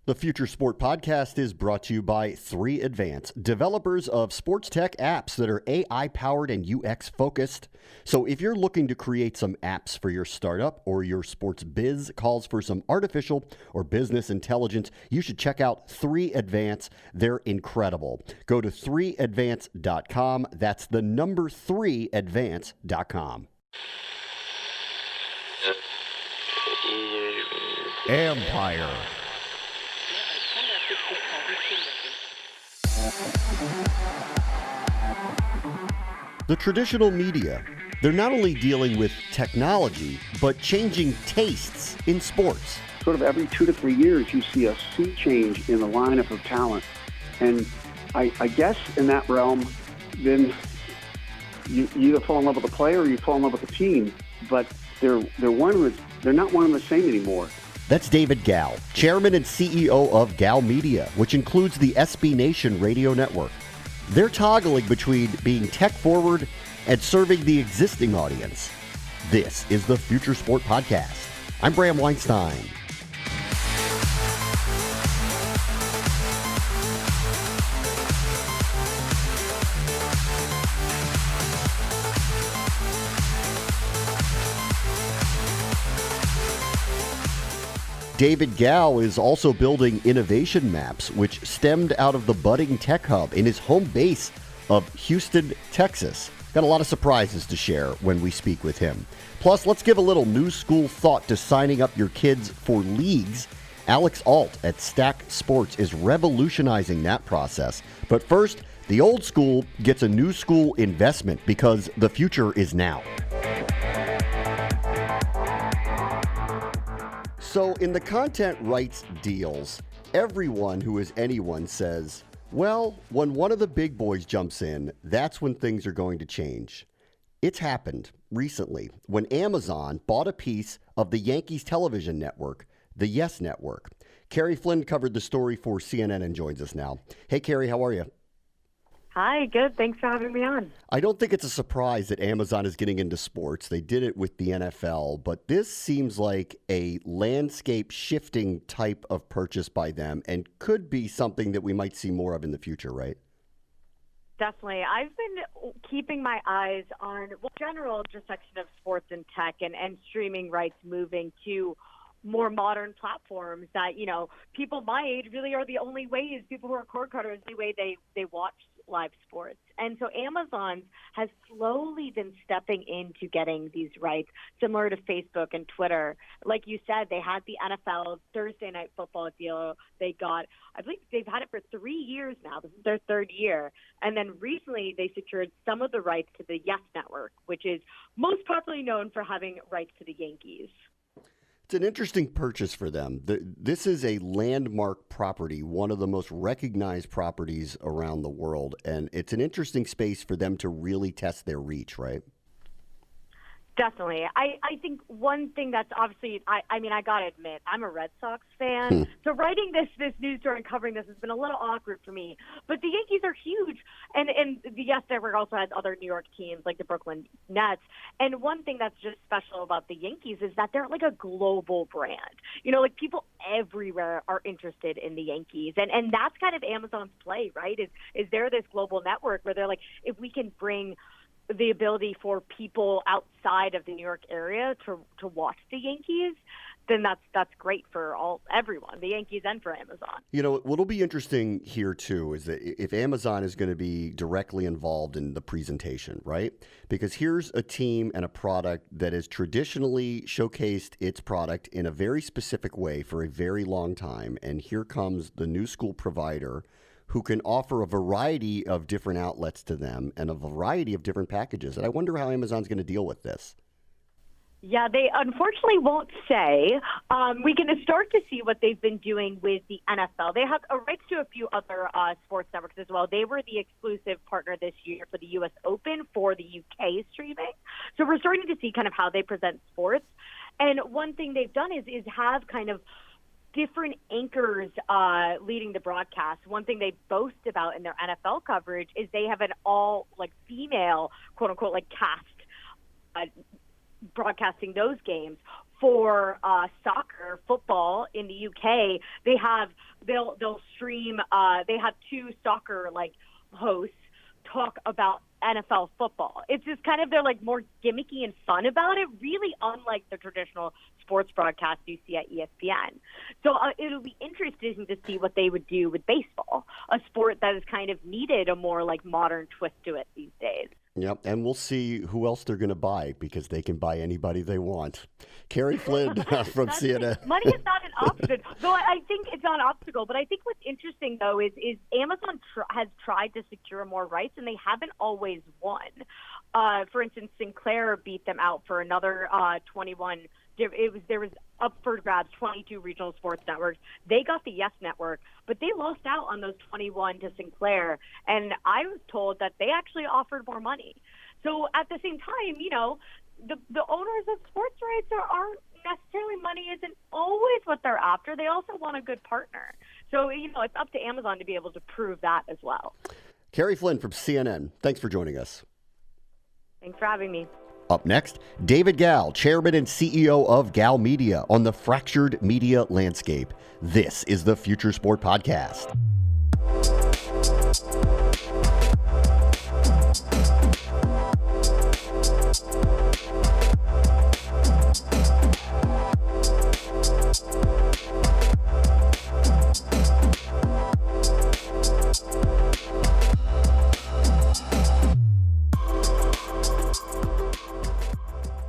The Future Sport Podcast is brought to you by 3Advance, developers of sports tech apps that are AI-powered and UX-focused. So if you're looking to create some apps for your startup or your sports biz calls for some artificial or business intelligence, you should check out 3Advance. They're incredible. Go to 3advance.com. That's the number 3advance.com. Empire. The traditional media, they're not only dealing with technology, but changing tastes in sports. Sort of every 2 to 3 years, you see a sea change in the lineup of talent. And I guess in that realm, then you either fall in love with the player or you fall in love with the team, but they're not one and the same anymore. That's David Gall, chairman and CEO of Gall Media, which includes the SB Nation radio network. They're toggling between being tech-forward and serving the existing audience. This is the Future Sport Podcast. I'm Bram Weinstein. David Gall is also building innovation maps, which stemmed out of the budding tech hub in his home base of Houston, Texas. Got a lot of surprises to share when we speak with him. Plus, let's give a little new school thought to signing up your kids for leagues. Alex Alt at Stack Sports is revolutionizing that process. But first, the old school gets a new school investment because the future is now. So in the content rights deals, everyone who is anyone says, well, when one of the big boys jumps in, that's when things are going to change. It's happened recently when Amazon bought a piece of the Yankees television network, the Yes Network. Carrie Flynn covered the story for CNN and joins us now. Hey, Carrie, how are you? Hi, good. Thanks for having me on. I don't think it's a surprise that Amazon is getting into sports. They did it with the NFL, but this seems like a landscape shifting type of purchase by them and could be something that we might see more of in the future, right? Definitely. I've been keeping my eyes on, general intersection of sports and tech and streaming rights moving to more modern platforms that, people my age really are the only ways, people who are cord cutters, the way they watch live sports. And so Amazon has slowly been stepping into getting these rights, similar to Facebook and Twitter. Like you said, they had the NFL Thursday Night Football deal. They got, I believe they've had it for 3 years now. This is their third year. And then recently they secured some of the rights to the Yes Network, which is most popularly known for having rights to the Yankees. It's an interesting purchase for them. This is a landmark property, one of the most recognized properties around the world, and it's an interesting space for them to really test their reach, right? Definitely. I think one thing that's obviously, I got to admit, I'm a Red Sox fan. So writing this news story and covering this has been a little awkward for me. But the Yankees are huge. And the Yes Network also has other New York teams like the Brooklyn Nets. And one thing that's just special about the Yankees is that they're like a global brand. People everywhere are interested in the Yankees. And that's kind of Amazon's play, right? Is there this global network where they're like, if we can bring the ability for people outside of the New York area to watch the Yankees, then that's great for everyone, the Yankees and for Amazon. What'll be interesting here too is that if Amazon is going to be directly involved in the presentation, right? Because here's a team and a product that has traditionally showcased its product in a very specific way for a very long time, and here comes the new school provider who can offer a variety of different outlets to them and a variety of different packages. And I wonder how Amazon's going to deal with this. Yeah, they unfortunately won't say. We can start to see what they've been doing with the NFL. They have rights to a few other sports networks as well. They were the exclusive partner this year for the U.S. Open for the UK streaming. So we're starting to see kind of how they present sports. And one thing they've done is have kind of different anchors leading the broadcast. One thing they boast about in their NFL coverage is they have an all female quote unquote cast broadcasting those games for soccer, football in the UK, they'll stream. They have two soccer hosts talk about NFL football. It's just kind of, they're more gimmicky and fun about it, really unlike the traditional sports broadcast you see at ESPN. So it'll be interesting to see what they would do with baseball, a sport that has kind of needed a more modern twist to it these days. Yep, and we'll see who else they're going to buy, because they can buy anybody they want. Carrie Flynn from CNN. Money is not an option, though I think it's not an obstacle. But I think what's interesting, though, is Amazon has tried to secure more rights, and they haven't always won. For instance, Sinclair beat them out for another 21. There was up for grabs 22 regional sports networks. They got the Yes Network, but they lost out on those 21 to Sinclair. And I was told that they actually offered more money. So at the same time, the owners of sports rights aren't necessarily, money isn't always what they're after. They also want a good partner. So, it's up to Amazon to be able to prove that as well. Carrie Flynn from CNN, thanks for joining us. Thanks for having me. Up next, David Gall, chairman and CEO of Gall Media, on the fractured media landscape. This is the Future Sport Podcast.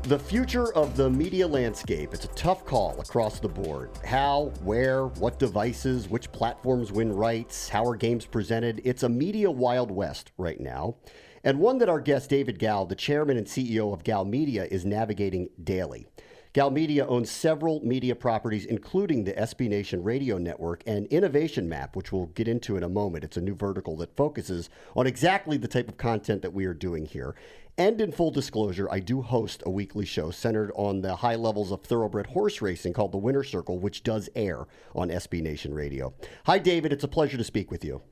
The future of the media landscape. It's a tough call across the board. How, where, what devices, which platforms win rights, how are games presented? It's a media Wild West right now, and one that our guest David Gall, the chairman and CEO of Gall Media, is navigating daily. Gall Media owns several media properties, including the SB Nation radio network and Innovation Map, which we'll get into in a moment. It's a new vertical that focuses on exactly the type of content that we are doing here. And in full disclosure, I do host a weekly show centered on the high levels of thoroughbred horse racing called The Winner's Circle, which does air on SB Nation Radio. Hi, David. It's a pleasure to speak with you.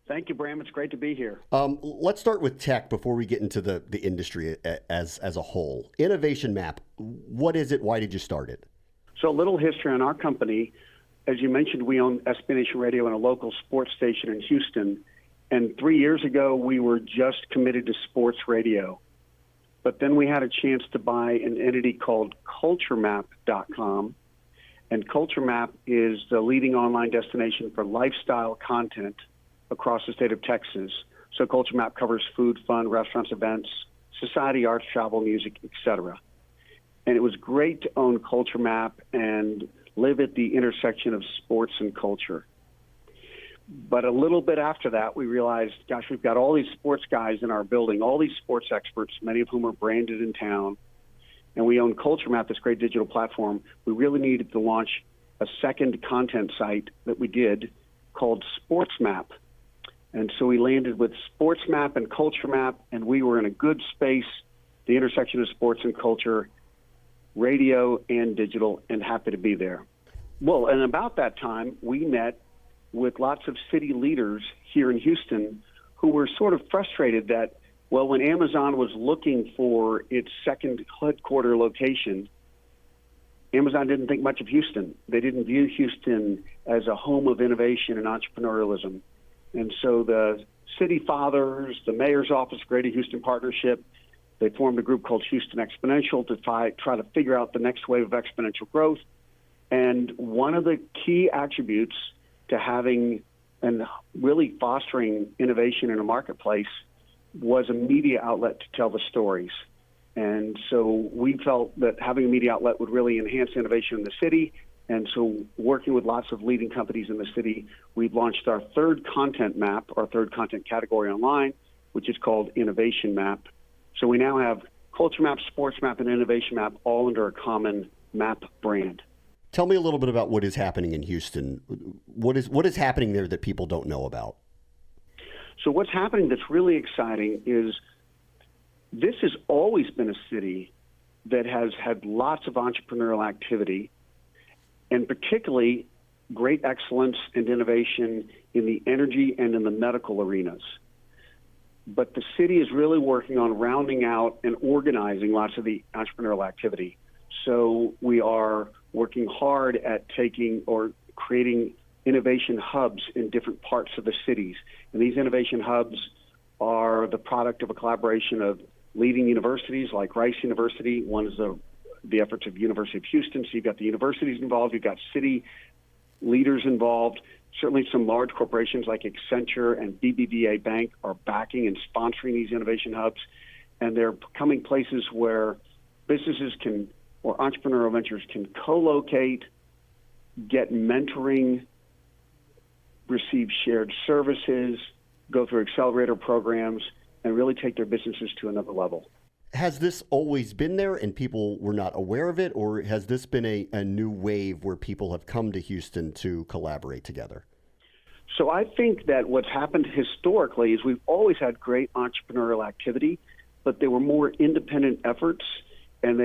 Thank you, Bram. It's great to be here. Let's start with tech before we get into the industry as a whole. Innovation Map, what is it? Why did you start it? So a little history on our company. As you mentioned, we own SB Nation Radio and a local sports station in Houston. And 3 years ago, we were just committed to sports radio. But then we had a chance to buy an entity called CultureMap.com. And CultureMap is the leading online destination for lifestyle content across the state of Texas. So CultureMap covers food, fun, restaurants, events, society, arts, travel, music, etc. And it was great to own CultureMap and live at the intersection of sports and culture. But a little bit after that, we realized, gosh, we've got all these sports guys in our building, all these sports experts, many of whom are branded in town, and we own CultureMap, this great digital platform. We really needed to launch a second content site that we did called SportsMap. And so we landed with SportsMap and CultureMap, and we were in a good space, the intersection of sports and culture, radio and digital, and happy to be there. Well, and about that time, we met with lots of city leaders here in Houston who were sort of frustrated that, well, when Amazon was looking for its second headquarter location, Amazon didn't think much of Houston. They didn't view Houston as a home of innovation and entrepreneurialism. And so the city fathers, the mayor's office, Greater Houston Partnership, they formed a group called Houston Exponential to try to figure out the next wave of exponential growth. And one of the key attributes to having and really fostering innovation in a marketplace was a media outlet to tell the stories. And so we felt that having a media outlet would really enhance innovation in the city. And so working with lots of leading companies in the city, we've launched our third content map, our third content category online, which is called Innovation Map. So we now have Culture Map, Sports Map, and Innovation Map all under a common map brand. Tell me a little bit about what is happening in Houston. What is happening there that people don't know about? So what's happening that's really exciting is this has always been a city that has had lots of entrepreneurial activity, and particularly great excellence and innovation in the energy and in the medical arenas. But the city is really working on rounding out and organizing lots of the entrepreneurial activity. So we are working hard at taking or creating innovation hubs in different parts of the cities. And these innovation hubs are the product of a collaboration of leading universities like Rice University. One is the efforts of University of Houston. So you've got the universities involved, you've got city leaders involved. Certainly some large corporations like Accenture and BBVA Bank are backing and sponsoring these innovation hubs. And they're becoming places where businesses can, or entrepreneurial ventures can co-locate, get mentoring, receive shared services, go through accelerator programs, and really take their businesses to another level. Has this always been there and people were not aware of it, or has this been a new wave where people have come to Houston to collaborate together? So I think that what's happened historically is we've always had great entrepreneurial activity, but they were more independent efforts, and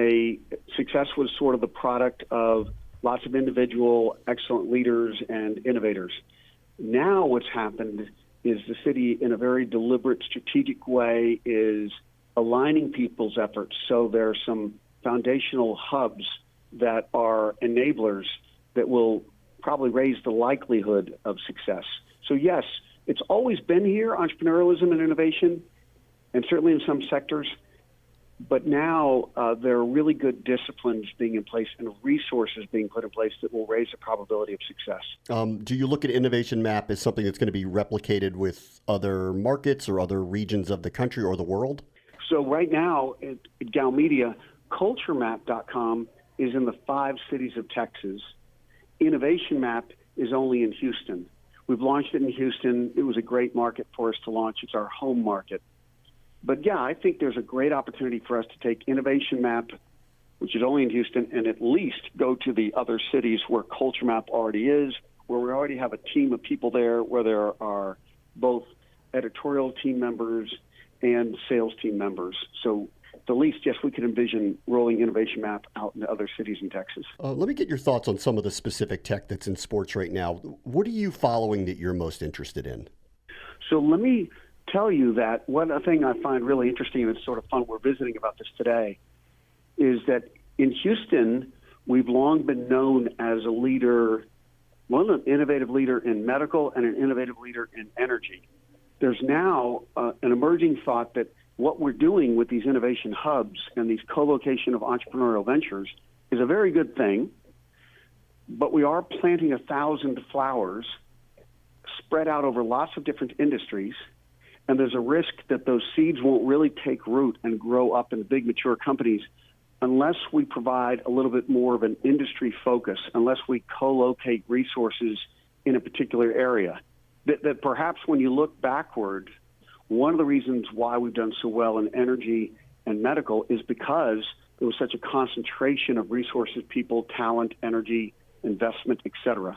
success was sort of the product of lots of individual excellent leaders and innovators. Now what's happened is the city, in a very deliberate, strategic way, is aligning people's efforts. So there are some foundational hubs that are enablers that will probably raise the likelihood of success. So yes, it's always been here, entrepreneurialism and innovation, and certainly in some sectors. But now there are really good disciplines being in place and resources being put in place that will raise the probability of success. Do you look at Innovation Map as something that's going to be replicated with other markets or other regions of the country or the world? So right now at Gal Media, culturemap.com is in the 5 cities of Texas. Innovation Map is only in Houston. We've launched it in Houston. It was a great market for us to launch. It's our home market. But yeah, I think there's a great opportunity for us to take Innovation Map, which is only in Houston, and at least go to the other cities where Culture Map already is, where we already have a team of people there, where there are both editorial team members and sales team members. So the least, yes, we could envision rolling Innovation Map out into other cities in Texas. Let me get your thoughts on some of the specific tech that's in sports right now. What are you following that you're most interested in? So let me tell you that one thing I find really interesting, and it's sort of fun, we're visiting about this today, is that in Houston, we've long been known as a leader, an innovative leader in medical and an innovative leader in energy. There's now an emerging thought that what we're doing with these innovation hubs and these co-location of entrepreneurial ventures is a very good thing, but we are planting 1,000 flowers spread out over lots of different industries. And there's a risk that those seeds won't really take root and grow up into big, mature companies unless we provide a little bit more of an industry focus, unless we co-locate resources in a particular area. That perhaps when you look backward, one of the reasons why we've done so well in energy and medical is because there was such a concentration of resources, people, talent, energy, investment, et cetera.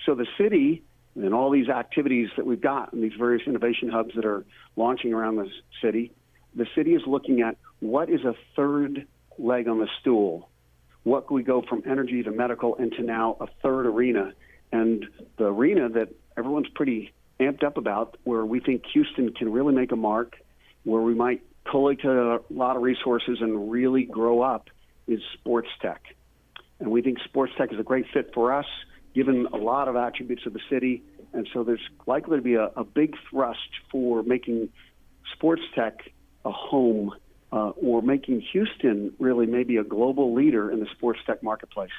So the city and all these activities that we've got and these various innovation hubs that are launching around the city is looking at what is a third leg on the stool. What can we go from energy to medical into now a third arena? And the arena that everyone's pretty amped up about, where we think Houston can really make a mark, where we might collate a lot of resources and really grow up, is sports tech. And we think sports tech is a great fit for us, given a lot of attributes of the city. And so there's likely to be a big thrust for making sports tech a home or making Houston really maybe a global leader in the sports tech marketplace.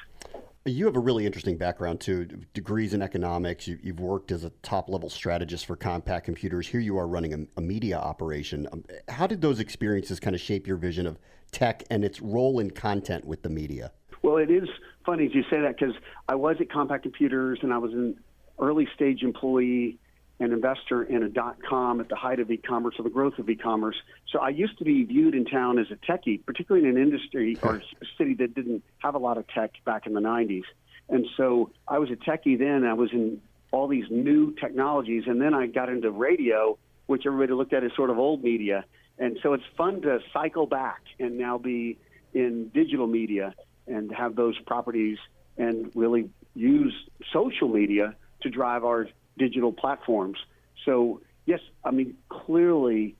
You have a really interesting background, too. Degrees in economics. You've worked as a top-level strategist for Compaq Computers. Here you are running a media operation. How did those experiences kind of shape your vision of tech and its role in content with the media? Well, it is funny as you say that, because I was at Compaq Computers and I was an early-stage employee and investor in a .com at the height of e-commerce, or the growth of e-commerce. So I used to be viewed in town as a techie, particularly in an industry or a city that didn't have a lot of tech back in the 90s. And so I was a techie then. I was in all these new technologies, and then I got into radio, which everybody looked at as sort of old media. And so it's fun to cycle back and now be in digital media and have those properties and really use social media to drive our digital platforms. So yes, I mean, clearly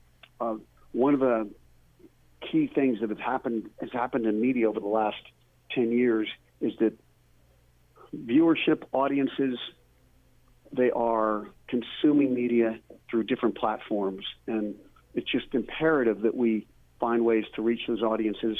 one of the key things that has happened in media over the last 10 years is that viewership audiences, they are consuming media through different platforms. And it's just imperative that we find ways to reach those audiences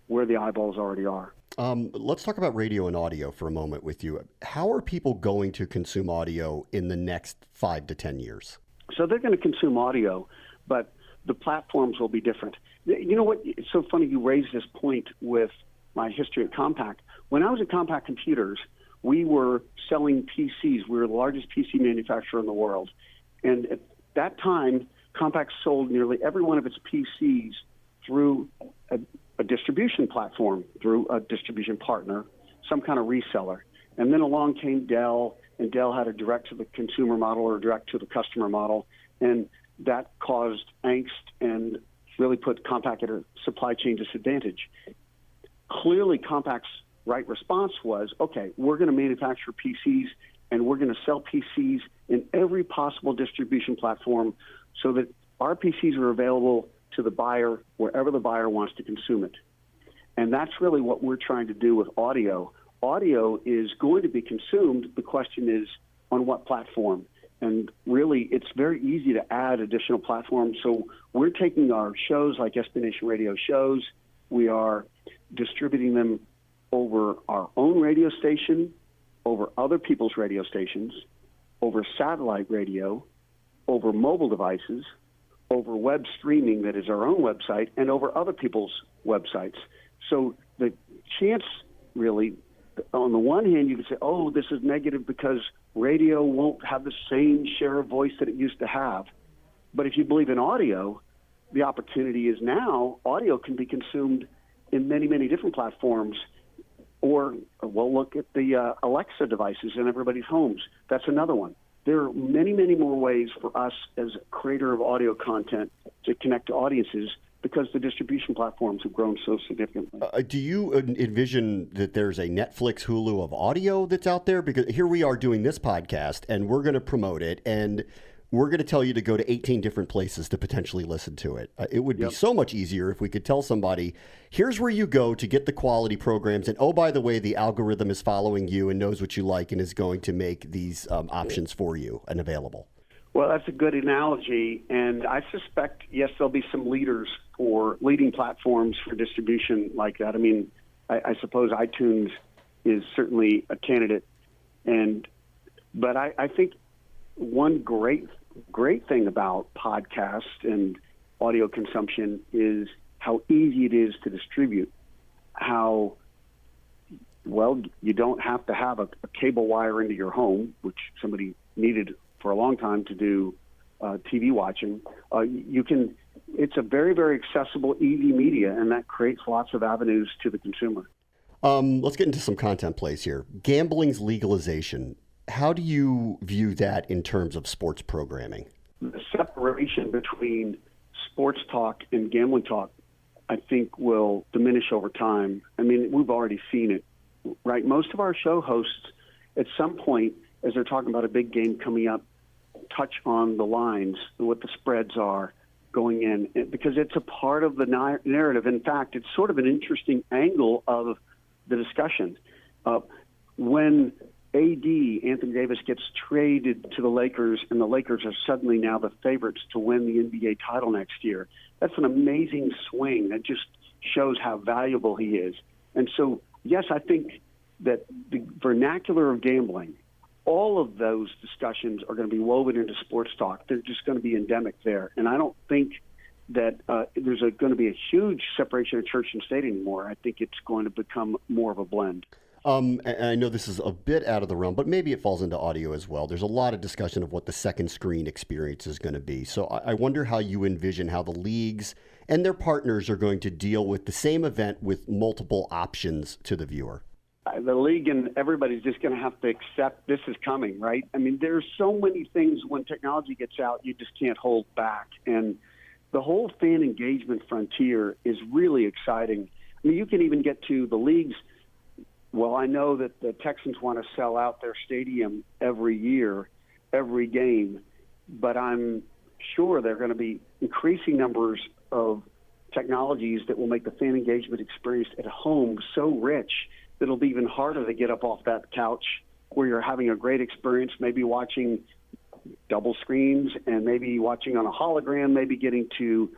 where the eyeballs already are. Let's talk about radio and audio for a moment with you. How are people going to consume audio in the next 5 to 10 years? So they're going to consume audio, but the platforms will be different. You know what? It's so funny you raised this point with my history at Compaq. When I was at Compaq Computers, we were selling PCs. We were the largest PC manufacturer in the world. And at that time, Compaq sold nearly every one of its PCs through a distribution platform, through a distribution partner, some kind of reseller. And then along came Dell, and Dell had a direct-to-the-consumer model or direct-to-the-customer model, and that caused angst and really put Compaq at a supply chain disadvantage. Clearly, Compaq's right response was, okay, we're going to manufacture PCs, and we're going to sell PCs in every possible distribution platform so that our PCs are available to the buyer wherever the buyer wants to consume it. And that's really what we're trying to do with audio. Audio is going to be consumed. The question is on what platform. And really, it's very easy to add additional platforms. So we're taking our shows like SB Nation Radio shows. We are distributing them over our own radio station, over other people's radio stations, over satellite radio, over mobile devices, over web streaming that is our own website, and over other people's websites. So the chance, really, on the one hand, you can say, oh, this is negative because radio won't have the same share of voice that it used to have. But if you believe in audio, the opportunity is now audio can be consumed in many, many different platforms. Or, well, look at the Alexa devices in everybody's homes. That's another one. There are many, many more ways for us as a creator of audio content to connect to audiences because the distribution platforms have grown so significantly. Do you envision that there's a Netflix, Hulu of audio that's out there? Because here we are doing this podcast, and we're going to promote it, and we're going to tell you to go to 18 different places to potentially listen to it. It would be so much easier if we could tell somebody, here's where you go to get the quality programs. And oh, by the way, the algorithm is following you and knows what you like and is going to make these options for you and available. Well, that's a good analogy. And I suspect, yes, there'll be some leaders for leading platforms for distribution like that. I mean, I suppose iTunes is certainly a candidate. But I think one great thing about podcasts and audio consumption is how easy it is to distribute. How, well, you don't have to have a cable wire into your home, which somebody needed for a long time to do TV watching. It's a very, very accessible, easy media, and that creates lots of avenues to the consumer. Let's get into some content plays here. Gambling's legalization. How do you view that in terms of sports programming? The separation between sports talk and gambling talk, I think, will diminish over time. I mean, we've already seen it, right? Most of our show hosts, at some point, as they're talking about a big game coming up, touch on the lines, what the spreads are going in, because it's a part of the narrative. In fact, it's sort of an interesting angle of the discussion. When Anthony Davis gets traded to the Lakers, and the Lakers are suddenly now the favorites to win the NBA title next year. That's an amazing swing. That just shows how valuable he is. And so, yes, I think that the vernacular of gambling, all of those discussions are going to be woven into sports talk. They're just going to be endemic there. And I don't think that there's going to be a huge separation of church and state anymore. I think it's going to become more of a blend. And I know this is a bit out of the realm, but maybe it falls into audio as well. There's a lot of discussion of what the second screen experience is going to be. So I wonder how you envision how the leagues and their partners are going to deal with the same event with multiple options to the viewer. The league and everybody's just going to have to accept this is coming, right? I mean, there's so many things when technology gets out, you just can't hold back. And the whole fan engagement frontier is really exciting. I mean, you can even get to the leagues. Well, I know that the Texans want to sell out their stadium every year, every game, but I'm sure there are going to be increasing numbers of technologies that will make the fan engagement experience at home so rich that it'll be even harder to get up off that couch where you're having a great experience, maybe watching double screens and maybe watching on a hologram, maybe getting to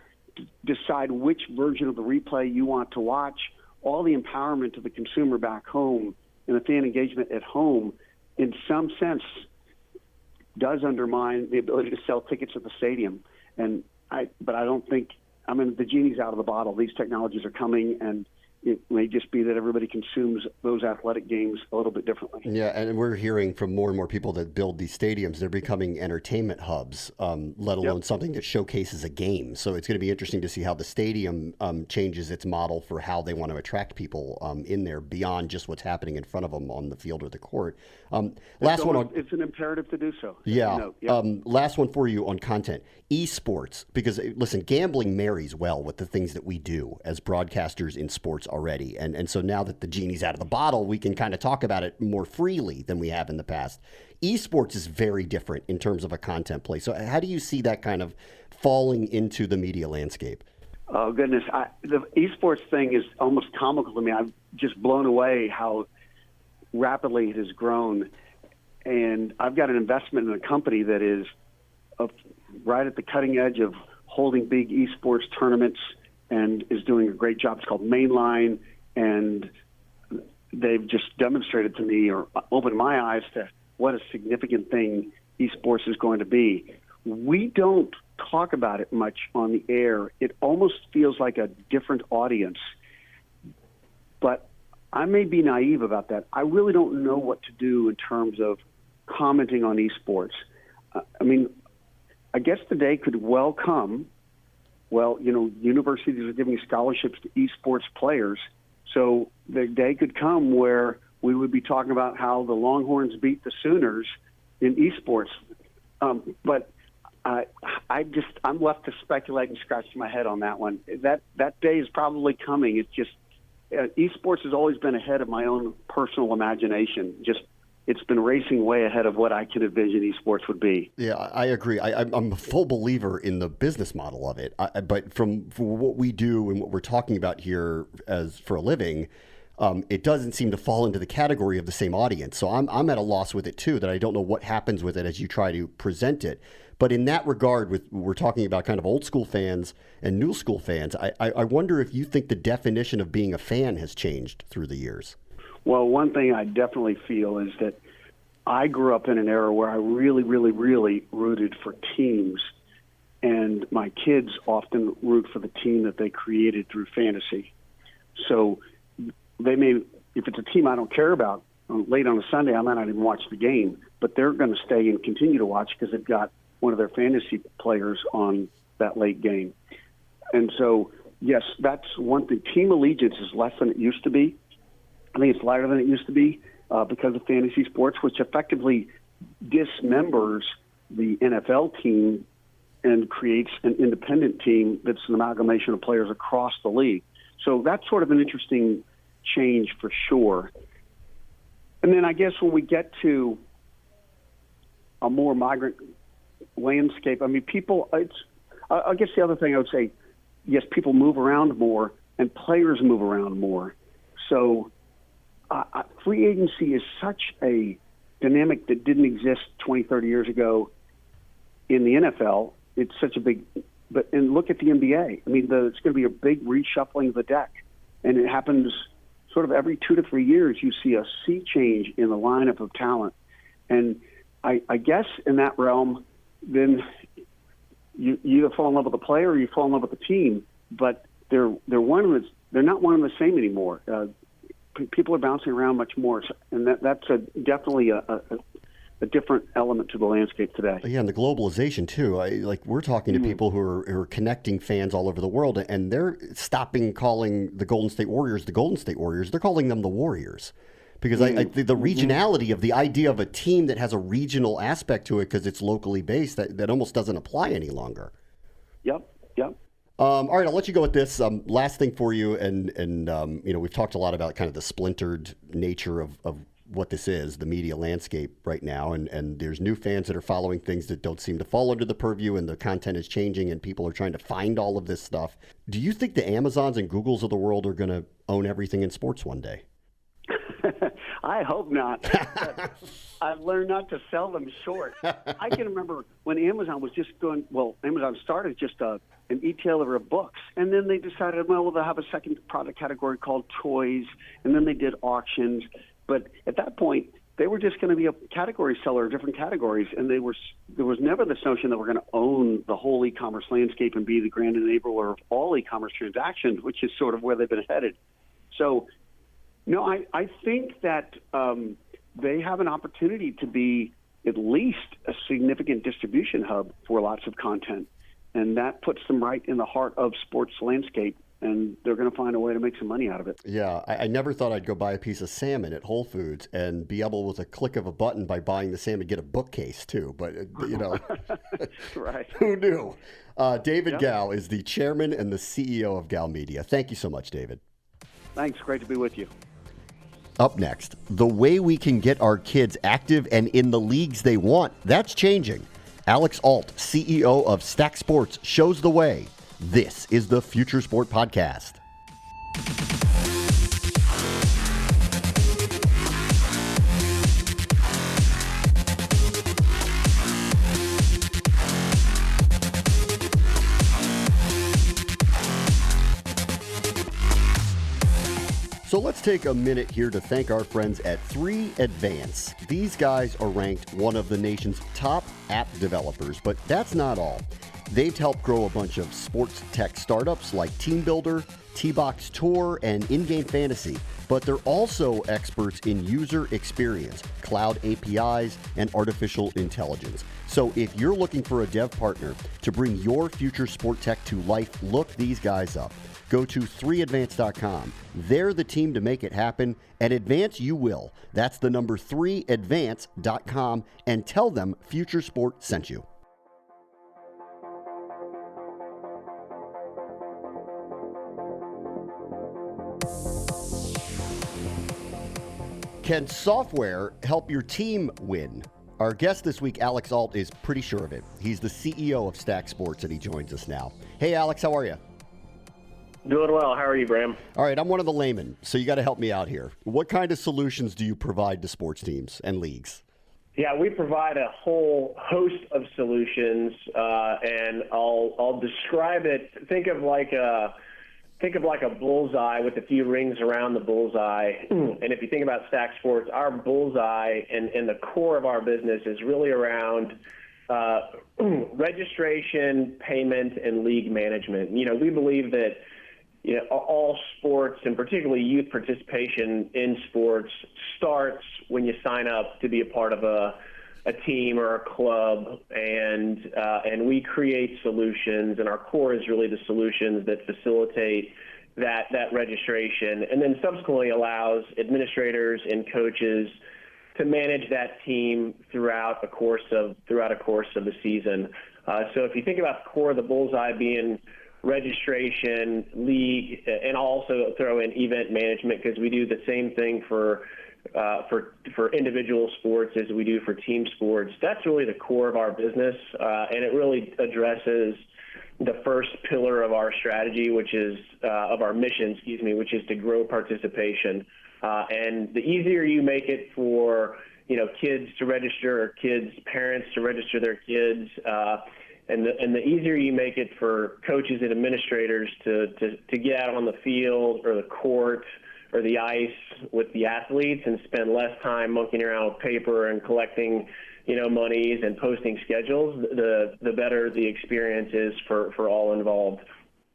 decide which version of the replay you want to watch. All the empowerment of the consumer back home and the fan engagement at home, in some sense, does undermine the ability to sell tickets at the stadium. But I don't think, the genie's out of the bottle. These technologies are coming, and it may just be that everybody consumes those athletic games a little bit differently. Yeah, and we're hearing from more and more people that build these stadiums, they're becoming entertainment hubs, let alone something that showcases a game. So it's going to be interesting to see how the stadium changes its model for how they want to attract people in there beyond just what's happening in front of them on the field or the court. It's an imperative to do so. Yeah. Last one for you on content. Esports, because listen, gambling marries well with the things that we do as broadcasters in sports already. And so now that the genie's out of the bottle, we can kind of talk about it more freely than we have in the past. Esports is very different in terms of a content play. So how do you see that kind of falling into the media landscape? Oh, goodness. The esports thing is almost comical to me. I'm just blown away how rapidly it has grown. And I've got an investment in a company that is right at the cutting edge of holding big esports tournaments and is doing a great job. It's called Mainline, and they've just demonstrated to me or opened my eyes to what a significant thing esports is going to be. We don't talk about it much on the air. It almost feels like a different audience. But I may be naive about that. I really don't know what to do in terms of commenting on esports. I guess the day could well come. Well, universities are giving scholarships to esports players. So the day could come where we would be talking about how the Longhorns beat the Sooners in esports. But I'm left to speculate and scratch my head on that one. That day is probably coming. It's just esports has always been ahead of my own personal imagination. It's been racing way ahead of what I could envision esports would be. Yeah, I agree. I'm a full believer in the business model of it. But for what we do and what we're talking about here as for a living, it doesn't seem to fall into the category of the same audience. So I'm at a loss with it too, that I don't know what happens with it as you try to present it. But in that regard, we're talking about kind of old school fans and new school fans. I wonder if you think the definition of being a fan has changed through the years. Well, one thing I definitely feel is that I grew up in an era where I really, really, really rooted for teams, and my kids often root for the team that they created through fantasy. So they may, if it's a team I don't care about, late on a Sunday, I might not even watch the game, but they're going to stay and continue to watch because they've got one of their fantasy players on that late game. And so, yes, that's one thing. Team allegiance is less than it used to be. I think it's lighter than it used to be because of fantasy sports, which effectively dismembers the NFL team and creates an independent team that's an amalgamation of players across the league. So that's sort of an interesting change for sure. And then I guess when we get to a more migrant landscape, people, I guess the other thing I would say, yes, people move around more and players move around more. So free agency is such a dynamic that didn't exist 20, 30 years ago in the NFL. It's such a big, and look at the NBA. It's going to be a big reshuffling of the deck. And it happens sort of every 2 to 3 years. You see a sea change in the lineup of talent. And I guess in that realm, then you either fall in love with the player or you fall in love with the team. But they're not one and the same anymore. People are bouncing around much more, and that's definitely a different element to the landscape today. Yeah, and the globalization too. We're talking to people who are connecting fans all over the world, and they're stopping calling the Golden State Warriors the Golden State Warriors. They're calling them the Warriors. Because the regionality of the idea of a team that has a regional aspect to it because it's locally based, that almost doesn't apply any longer. Yep. All right, I'll let you go with this. Last thing for you, and we've talked a lot about kind of the splintered nature of what this is, the media landscape right now, and there's new fans that are following things that don't seem to fall under the purview, and the content is changing, and people are trying to find all of this stuff. Do you think the Amazons and Googles of the world are going to own everything in sports one day? I hope not. But I've learned not to sell them short. I can remember when Amazon was just Amazon started just an e-tailer of books, and then they decided, well, they'll have a second product category called toys, and then they did auctions. But at that point, they were just going to be a category seller of different categories, and there was never this notion that we're going to own the whole e-commerce landscape and be the grand enabler of all e-commerce transactions, which is sort of where they've been headed. So, no, I think that they have an opportunity to be at least a significant distribution hub for lots of content, and that puts them right in the heart of sports landscape, and they're going to find a way to make some money out of it. Yeah, I never thought I'd go buy a piece of salmon at Whole Foods and be able, with a click of a button by buying the salmon, get a bookcase too. But, Right. Who knew? David Gao is the chairman and the CEO of Gao Media. Thank you so much, David. Thanks. Great to be with you. Up next, the way we can get our kids active and in the leagues they want, that's changing. Alex Alt, CEO of Stack Sports, shows the way. This is the Future Sport Podcast. So let's take a minute here to thank our friends at 3Advance. These guys are ranked one of the nation's top app developers, but that's not all. They've helped grow a bunch of sports tech startups like Team Builder, T-Box Tour, and In-Game Fantasy, but they're also experts in user experience, cloud APIs, and artificial intelligence. So if you're looking for a dev partner to bring your future sport tech to life, look these guys up. Go to 3advance.com. They're the team to make it happen, and advance you will. That's the number 3advance.com, and tell them Future Sport sent you. Can software help your team win? Our guest this week, Alex Alt, is pretty sure of it. He's the CEO of Stack Sports, and he joins us now. Hey, Alex, how are you? Doing well. How are you, Bram? All right, I'm one of the laymen, so you got to help me out here. What kind of solutions do you provide to sports teams and leagues? Yeah, we provide a whole host of solutions, and I'll describe it. Think of like a bullseye with a few rings around the bullseye. And if you think about Stack Sports, our bullseye and the core of our business is really around registration, payment, and league management. We believe that all sports, and particularly youth participation in sports, starts when you sign up to be a part of a team or a club, and we create solutions, and our core is really the solutions that facilitate that registration, and then subsequently allows administrators and coaches to manage that team throughout a course of the season. So if you think about the core of the bullseye being registration, league, and also throw in event management, because we do the same thing for individual sports as we do for team sports. That's really the core of our business, and it really addresses the first pillar of our strategy, which is of our mission, which is to grow participation. And the easier you make it for kids to register, or parents to register their kids, and the easier you make it for coaches and administrators to get out on the field or the court or the ice with the athletes and spend less time monkeying around with paper and collecting monies and posting schedules, the better the experience is for all involved.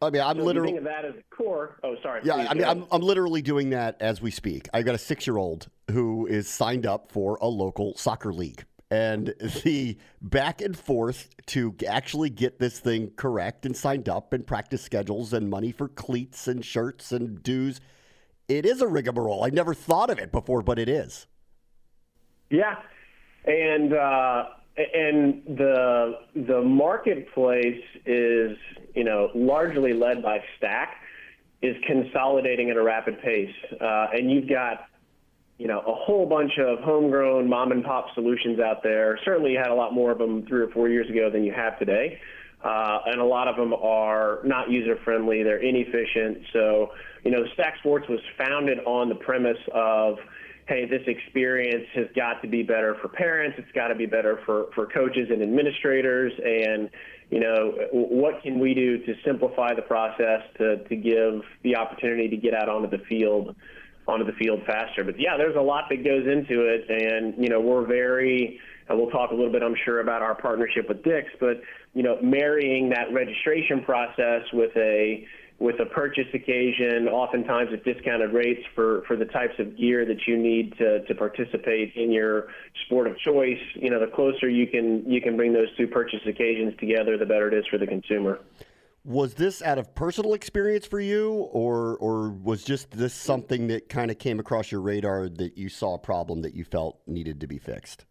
I mean, I'm literally think of that as a core. Oh, sorry. Yeah, I mean, I'm literally doing that as we speak. I've got a 6-year-old who is signed up for a local soccer league. And the back and forth to actually get this thing correct and signed up and practice schedules and money for cleats and shirts and dues, it is a rigmarole. I never thought of it before, but it is. Yeah, and the marketplace is largely led by Stack, is consolidating at a rapid pace, and you've got a whole bunch of homegrown mom and pop solutions out there. Certainly you had a lot more of them 3 or 4 years ago than you have today. And a lot of them are not user-friendly. They're inefficient. So, Stack Sports was founded on the premise of, hey, this experience has got to be better for parents. It's got to be better for coaches and administrators. And, what can we do to simplify the process to give the opportunity to get out onto the field faster? But, yeah, there's a lot that goes into it. And, and we'll talk a little bit, I'm sure, about our partnership with Dick's, but, marrying that registration process with a purchase occasion, oftentimes at discounted rates for the types of gear that you need to participate in your sport of choice. The closer you can bring those two purchase occasions together, the better it is for the consumer. Was this out of personal experience for you, or was just this something that kind of came across your radar that you saw a problem that you felt needed to be fixed?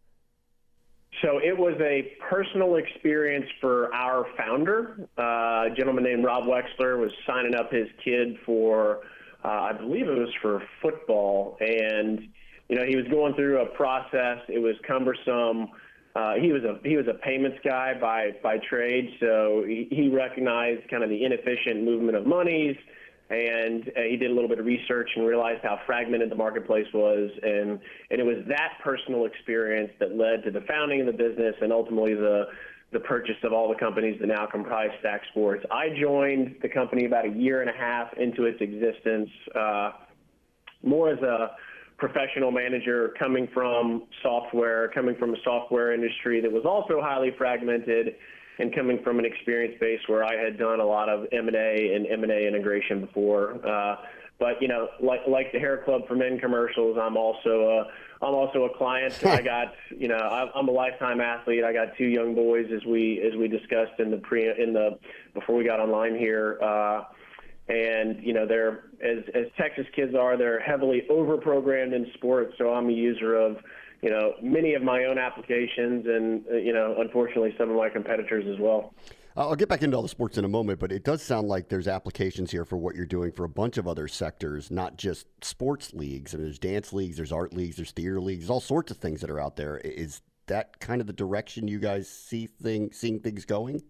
So it was a personal experience for our founder. A gentleman named Rob Wexler was signing up his kid for, I believe it was for football. And, he was going through a process. It was cumbersome. He was a payments guy by trade. So he recognized kind of the inefficient movement of monies. And he did a little bit of research and realized how fragmented the marketplace was. And it was that personal experience that led to the founding of the business and ultimately the purchase of all the companies that now comprise Stack Sports. I joined the company about a year and a half into its existence, more as a professional manager coming from a software industry that was also highly fragmented, and coming from an experience base where I had done a lot of M&A and M&A integration before. But like the Hair Club for Men commercials, I'm also a client. I got, I'm a lifetime athlete. I got 2 young boys, as we discussed before we got online here. And they're as Texas kids are, they're heavily over-programmed in sports. So I'm a user of many of my own applications and, unfortunately, some of my competitors as well. I'll get back into all the sports in a moment, but it does sound like there's applications here for what you're doing for a bunch of other sectors, not just sports leagues. And there's dance leagues, there's art leagues, there's theater leagues, there's all sorts of things that are out there. Is that kind of the direction you guys seeing things going?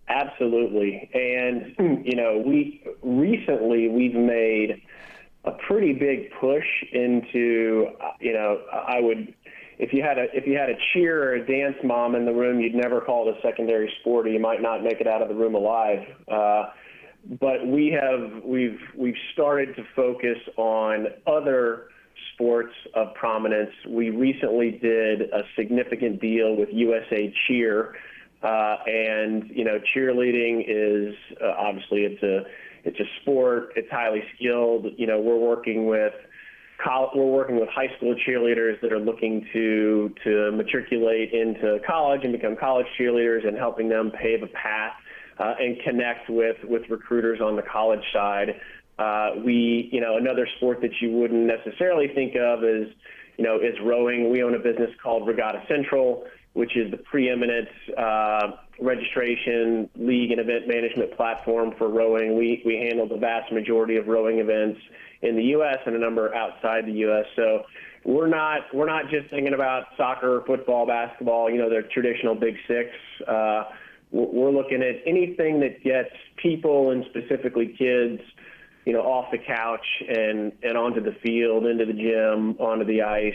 Absolutely. And, we've made a pretty big push into, if you had a cheer or a dance mom in the room, you'd never call it a secondary sport, or you might not make it out of the room alive. But we've started to focus on other sports of prominence. We recently did a significant deal with USA Cheer, and cheerleading is obviously it's a sport. It's highly skilled. We're working with high school cheerleaders that are looking to matriculate into college and become college cheerleaders, and helping them pave a path and connect with recruiters on the college side. Another sport that you wouldn't necessarily think of is rowing. We own a business called Regatta Central, which is the preeminent registration, league, and event management platform for rowing. We handle the vast majority of rowing events in the U.S. and a number outside the U.S. So we're not just thinking about soccer, football, basketball, the traditional Big Six. We're looking at anything that gets people, and specifically kids, off the couch and onto the field, into the gym, onto the ice.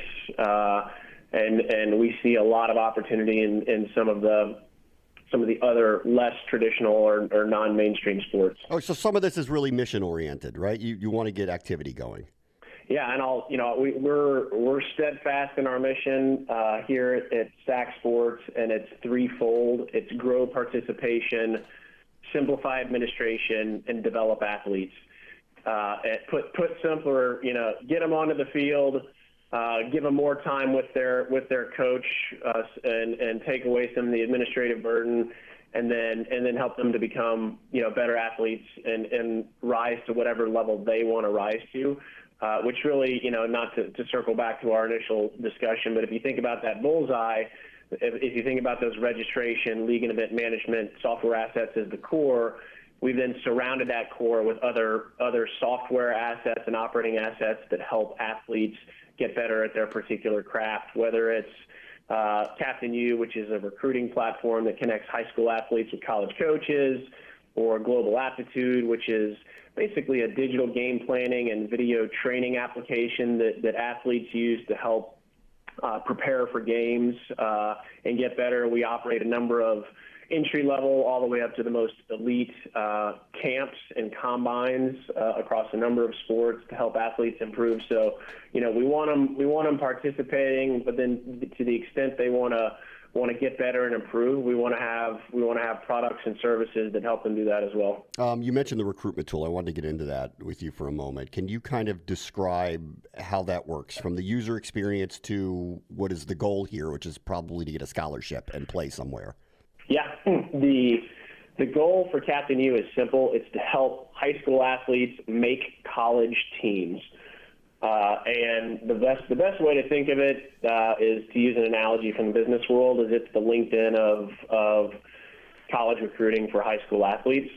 And we see a lot of opportunity in some of the other less traditional or non-mainstream sports. Oh, so some of this is really mission oriented, right? You want to get activity going. Yeah, and we're steadfast in our mission here at Stack Sports, and it's threefold. It's grow participation, simplify administration, and develop athletes. Put simpler, get them onto the field. Give them more time with their coach, and take away some of the administrative burden, and then help them to become better athletes and rise to whatever level they want to rise to. Which really, not to circle back to our initial discussion, but if you think about that bullseye, if you think about those registration, league and event management, software assets as the core, We've then surrounded that core with other software assets and operating assets that help athletes get better at their particular craft, whether it's Captain U, which is a recruiting platform that connects high school athletes with college coaches, or Global Aptitude, which is basically a digital game planning and video training application that athletes use to help prepare for games and get better. We operate a number of entry level all the way up to the most elite camps and combines across a number of sports to help athletes improve. So, we want them participating, but then to the extent they want to get better and improve, we want to have products and services that help them do that as well. You mentioned the recruitment tool. I wanted to get into that with you for a moment. Can you kind of describe how that works from the user experience to what is the goal here, which is probably to get a scholarship and play somewhere? Yeah, the goal for Captain U is simple. It's to help high school athletes make college teams. And the best way to think of it is to use an analogy from the business world, is it's the LinkedIn of college recruiting for high school athletes.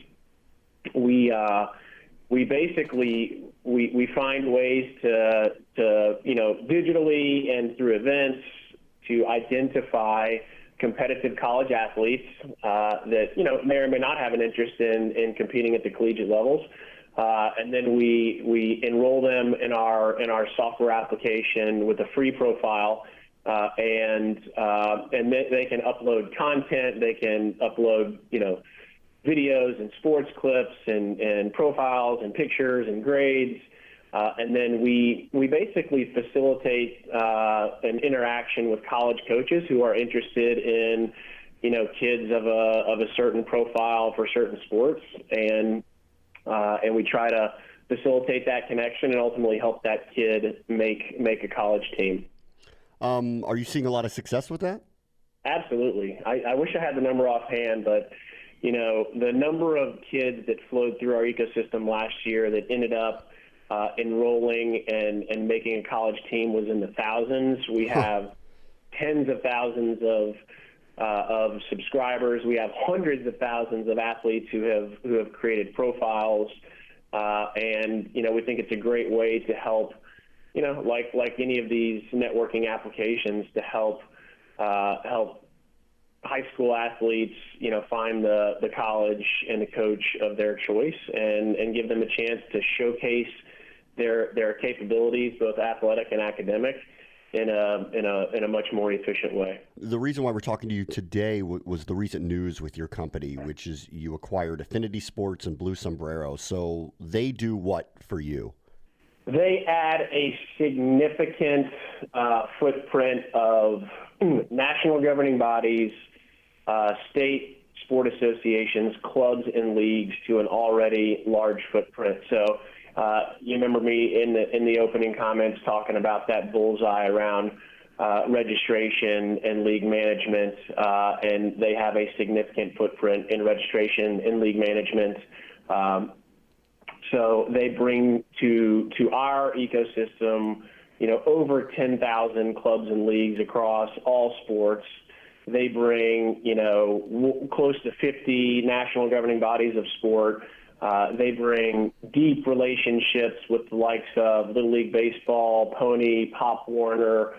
We basically find ways to digitally and through events to identify competitive college athletes that may or may not have an interest in competing at the collegiate levels. And then we enroll them in our software application with a free profile, and they can upload content. They can upload videos and sports clips and profiles and pictures and grades, and then we basically facilitate an interaction with college coaches who are interested in kids of a certain profile for certain sports, and we try to facilitate that connection and ultimately help that kid make a college team. Are you seeing a lot of success with that? Absolutely. I wish I had the number offhand, but the number of kids that flowed through our ecosystem last year that ended up enrolling and making a college team was in the thousands. We have tens of thousands of subscribers. We have hundreds of thousands of athletes who have created profiles, and we think it's a great way to help, like any of these networking applications, to help high school athletes, find the college and the coach of their choice, and give them a chance to showcase their capabilities, both athletic and academic, in a much more efficient way. The reason why we're talking to you today was the recent news with your company, which is you acquired Affinity Sports and Blue Sombrero. So they do what for you? They add a significant footprint of national governing bodies, state sport associations, clubs, and leagues to an already large footprint. So you remember me in the opening comments talking about that bullseye around registration and league management, and they have a significant footprint in registration and league management. So they bring to our ecosystem, over 10,000 clubs and leagues across all sports. They bring, close to 50 national governing bodies of sport. They bring deep relationships with the likes of Little League Baseball, Pony, Pop Warner,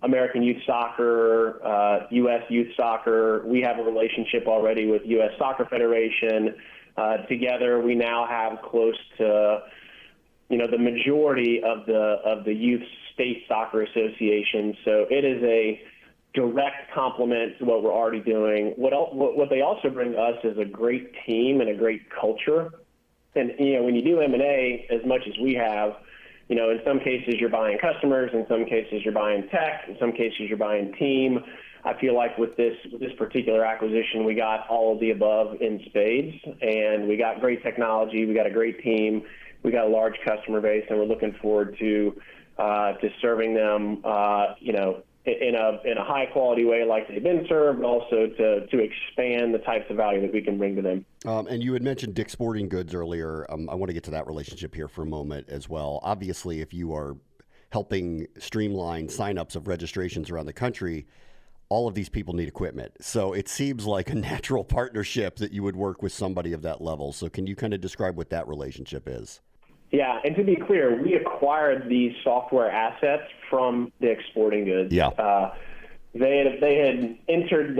American Youth Soccer, U.S. Youth Soccer. We have a relationship already with U.S. Soccer Federation. Together, we now have close to, the majority of the youth state soccer associations. So it is a direct complement to what we're already doing. What they also bring us is a great team and a great culture. And, when you do M&A as much as we have, in some cases you're buying customers, in some cases you're buying tech, in some cases you're buying team. I feel like with this particular acquisition, we got all of the above in spades, and we got great technology, we got a great team, we got a large customer base, and we're looking forward to serving them, in a high quality way like they've been served, but also to expand the types of value that we can bring to them. And you had mentioned Dick's Sporting Goods earlier. I want to get to that relationship here for a moment as well. Obviously, if you are helping streamline signups of registrations around the country, all of these people need equipment. So it seems like a natural partnership that you would work with somebody of that level. So can you kind of describe what that relationship is? Yeah, and to be clear, we acquired these software assets from Dick's Sporting Goods. Yeah. They had entered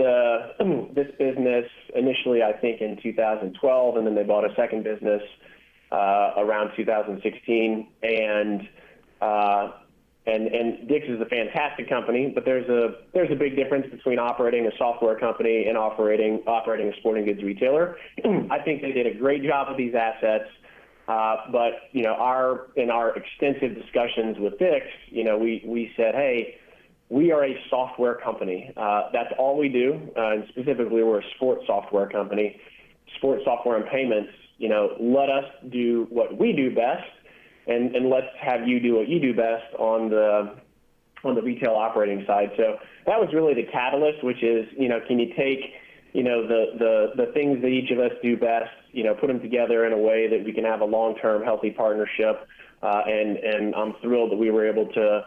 this business initially, I think, in 2012, and then they bought a second business around 2016. And Dick's is a fantastic company, but there's a big difference between operating a software company and operating a sporting goods retailer. I think they did a great job with these assets. But in our extensive discussions with Dick's, we said, hey, we are a software company. That's all we do. And specifically, we're a sports software company, sports software and payments. Let us do what we do best, and let's have you do what you do best on the retail operating side. So that was really the catalyst, which is, can you take the things that each of us do best, put them together in a way that we can have a long-term healthy partnership. And I'm thrilled that we were able to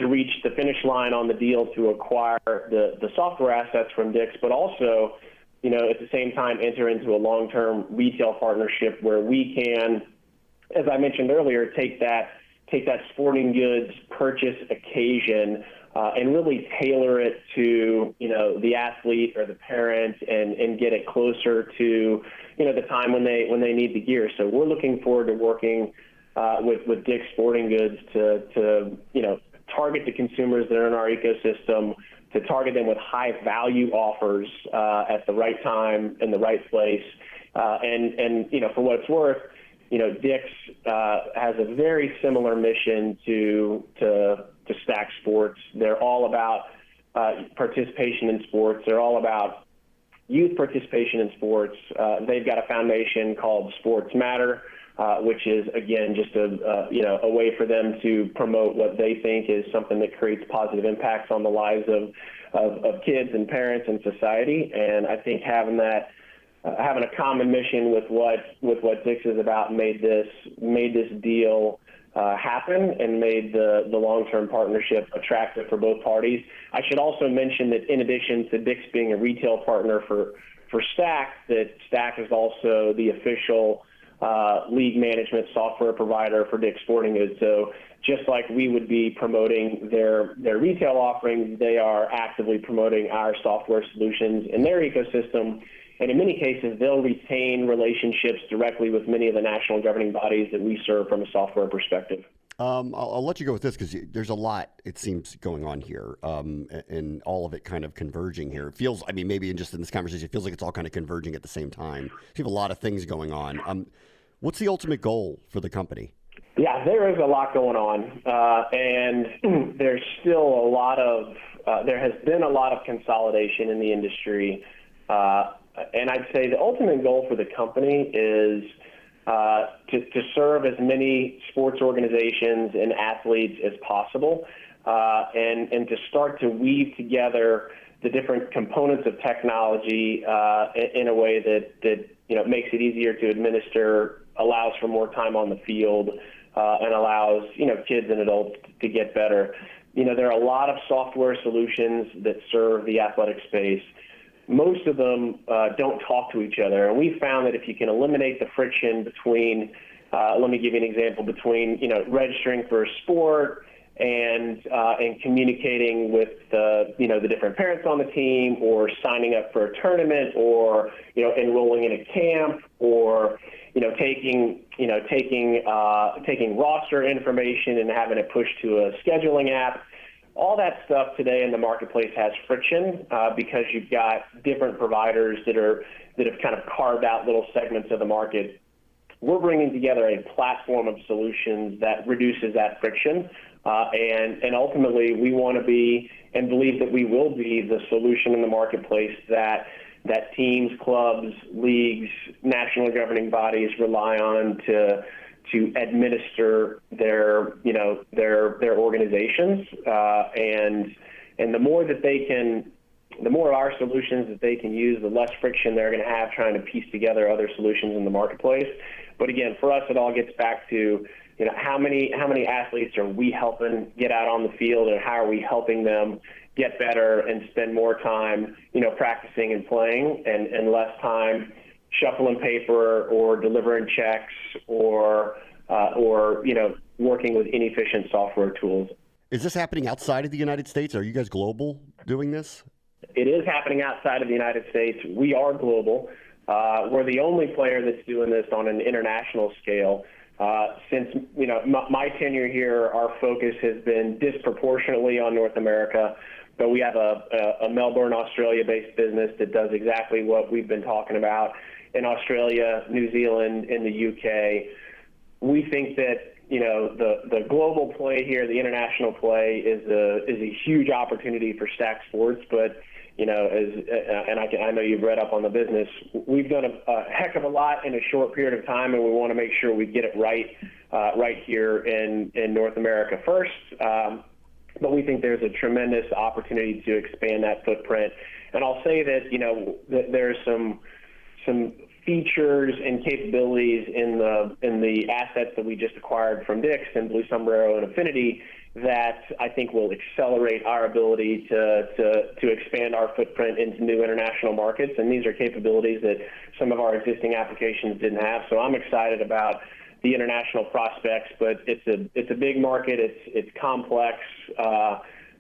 reach the finish line on the deal to acquire the software assets from Dick's, but also, at the same time, enter into a long-term retail partnership where we can, as I mentioned earlier, take that sporting goods purchase occasion and really tailor it to, the athlete or the parent and get it closer to, the time when they need the gear. So we're looking forward to working with Dick's Sporting Goods to target the consumers that are in our ecosystem, to target them with high value offers at the right time in the right place. And for what it's worth, Dick's has a very similar mission to Stack Sports. They're all about participation in sports. They're all about youth participation in sports. They've got a foundation called Sports Matter, which is, again, just a way for them to promote what they think is something that creates positive impacts on the lives of kids and parents and society. And I think having a common mission with what Dick's is about made this deal happen and made the long-term partnership attractive for both parties. I should also mention that in addition to Dick's being a retail partner for Stack, that Stack is also the official league management software provider for Dick's Sporting Goods. So just like we would be promoting their retail offerings, they are actively promoting our software solutions in their ecosystem. And in many cases, they'll retain relationships directly with many of the national governing bodies that we serve from a software perspective. I'll let you go with this because there's a lot, it seems, going on here, and all of it kind of converging here. It feels, maybe just in this conversation, it feels like it's all kind of converging at the same time. You have a lot of things going on. What's the ultimate goal for the company? Yeah, there is a lot going on, and there's still there has been a lot of consolidation in the industry. And I'd say the ultimate goal for the company is to serve as many sports organizations and athletes as possible, and to start to weave together the different components of technology in a way that makes it easier to administer, allows for more time on the field, and allows kids and adults to get better. There are a lot of software solutions that serve the athletic space. Most of them don't talk to each other. And we found that if you can eliminate the friction between, let me give you an example, between, registering for a sport and communicating with the different parents on the team, or signing up for a tournament, or, enrolling in a camp, or, taking roster information and having it pushed to a scheduling app. All that stuff today in the marketplace has friction because you've got different providers that have kind of carved out little segments of the market. We're bringing together a platform of solutions that reduces that friction, and ultimately we want to be and believe that we will be the solution in the marketplace that teams, clubs, leagues, national governing bodies rely on to administer their organizations, and the more our solutions that they can use, the less friction they're going to have trying to piece together other solutions in the marketplace. But again, for us, it all gets back to how many athletes are we helping get out on the field, and how are we helping them get better and spend more time, practicing and playing and less time shuffling paper or delivering checks or working with inefficient software tools. Is this happening outside of the United States? Are you guys global doing this? It is happening outside of the United States. We are global. We're the only player that's doing this on an international scale. Since my tenure here, our focus has been disproportionately on North America, but we have a Melbourne, Australia-based business that does exactly what we've been talking about in Australia, New Zealand, and the UK. We think that the global play here, the international play, is a huge opportunity for Stack Sports, but I know you've read up on the business. We've done a heck of a lot in a short period of time, and we want to make sure we get it right here in North America first. But we think there's a tremendous opportunity to expand that footprint. And I'll say that there's some features and capabilities in the assets that we just acquired from Dick's and Blue Sombrero and Affinity that I think will accelerate our ability to expand our footprint into new international markets. And these are capabilities that some of our existing applications didn't have. So I'm excited about the international prospects, but it's a big market. It's complex.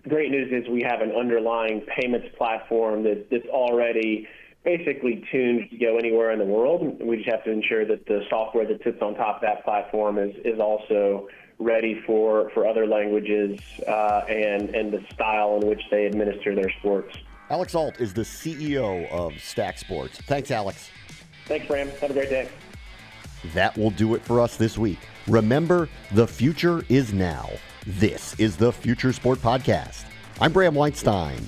Great news is we have an underlying payments platform that's already basically tuned to go anywhere in the world. We just have to ensure that the software that sits on top of that platform is also ready for other languages and the style in which they administer their sports. Alex Alt is the CEO of Stack Sports. Thanks, Alex. Thanks, Bram. Have a great day. That will do it for us this week. Remember, the future is now. This is the Future Sport Podcast. I'm Bram Weinstein.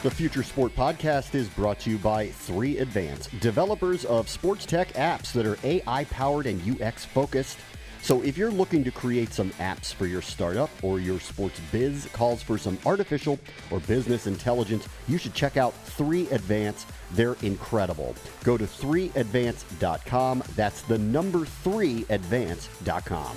The Future Sport Podcast is brought to you by 3Advance, developers of sports tech apps that are AI-powered and UX-focused. So if you're looking to create some apps for your startup or your sports biz calls for some artificial or business intelligence, you should check out 3Advance. They're incredible. Go to 3advance.com. That's the number 3advance.com.